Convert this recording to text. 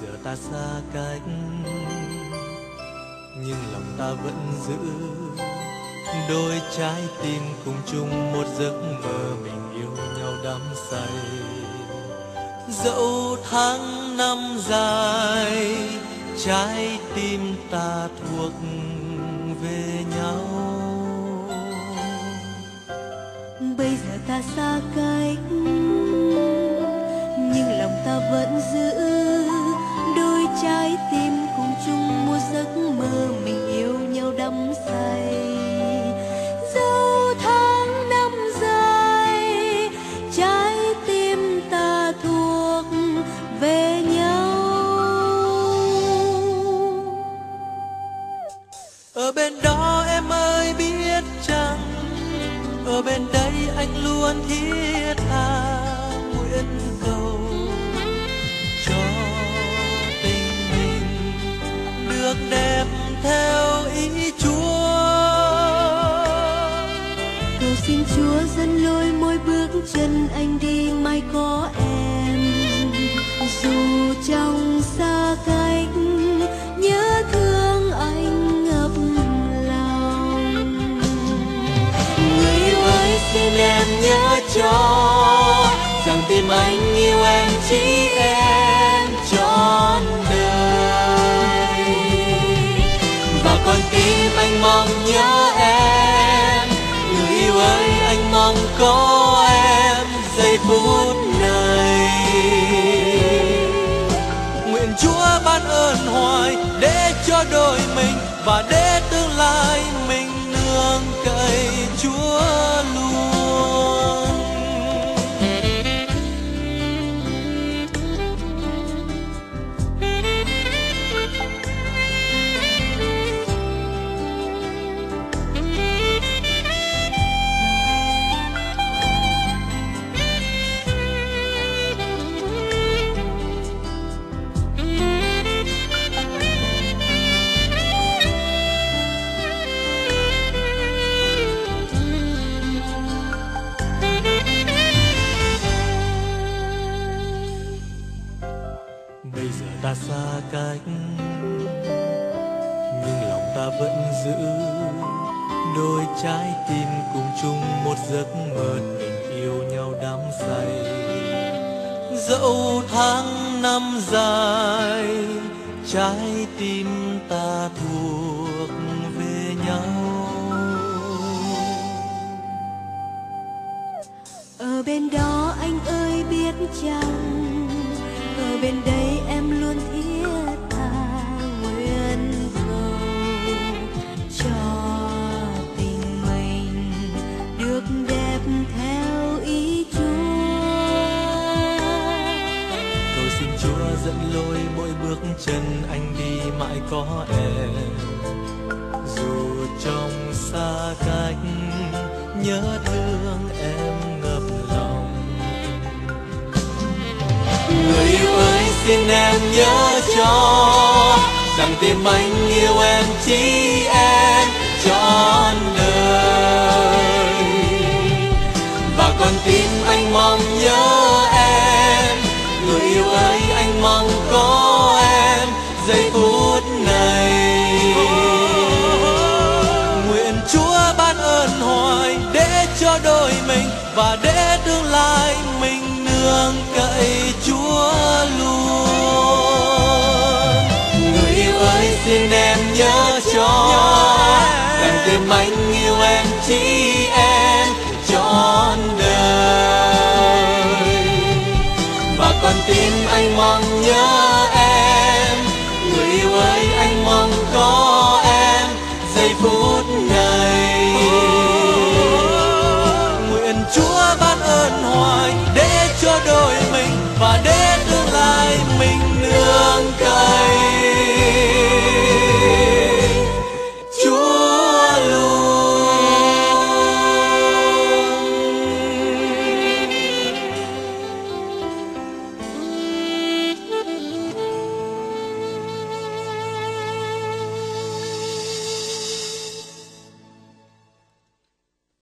giờ ta xa cách, nhưng lòng ta vẫn giữ đôi trái tim cùng chung một giấc mơ, mình yêu nhau đắm say. Dẫu tháng năm dài, trái tim ta thuộc về nhau. Bây giờ ta xa cách, nhưng lòng ta vẫn giữ đôi trái tim cùng chung một giấc mơ, mình yêu nhau đắm say. Dẫu tháng năm dài, trái tim ta thuộc về nhau. Ở bên đó em ơi biết chăng, ở bên đây anh luôn thiết tha nguyện cầu cho tình mình được đẹp theo ý Chúa. Cầu xin Chúa dẫn lối mỗi bước chân anh đi mãi có em, dù trong xa cách nhớ thương anh ngập lòng. Người yêu ơi xin em nhớ cho rằng tim anh yêu em chỉ em trọn đời, và con tim anh mong nhớ em. Người yêu ơi anh mong có em giây phút này. Nguyện Chúa ban ơn hoài để cho đôi mình và để tương lai mình nương cậy Chúa luôn. Bây giờ ta xa cách, nhưng lòng ta vẫn giữ đôi trái tim cùng chung một giấc mơ, mình yêu nhau đắm say. Dẫu tháng năm dài, trái tim ta thuộc về nhau. Ở bên đó anh ơi biết chăng, ở bên đây em luôn thiết tha nguyện cầu cho tình mình được đẹp theo ý Chúa. Cầu xin Chúa dẫn lối mỗi bước chân anh đi mãi có em, dù trong xa cách nhớ thương em ngập lòng. Người yêu ơi xin em nhớ cho rằng tim anh yêu em chỉ em trọn đời, và con tim anh mong nhớ em. Người yêu ơi anh mong có em giây phút này. Nguyện Chúa ban ơn hoài để cho đôi mình và để tương lai mình nương cậy Chúa luôn. Người yêu ơi xin em nhớ cho rằng tim anh yêu em chỉ em trọn đời, và con tim anh mong nhớ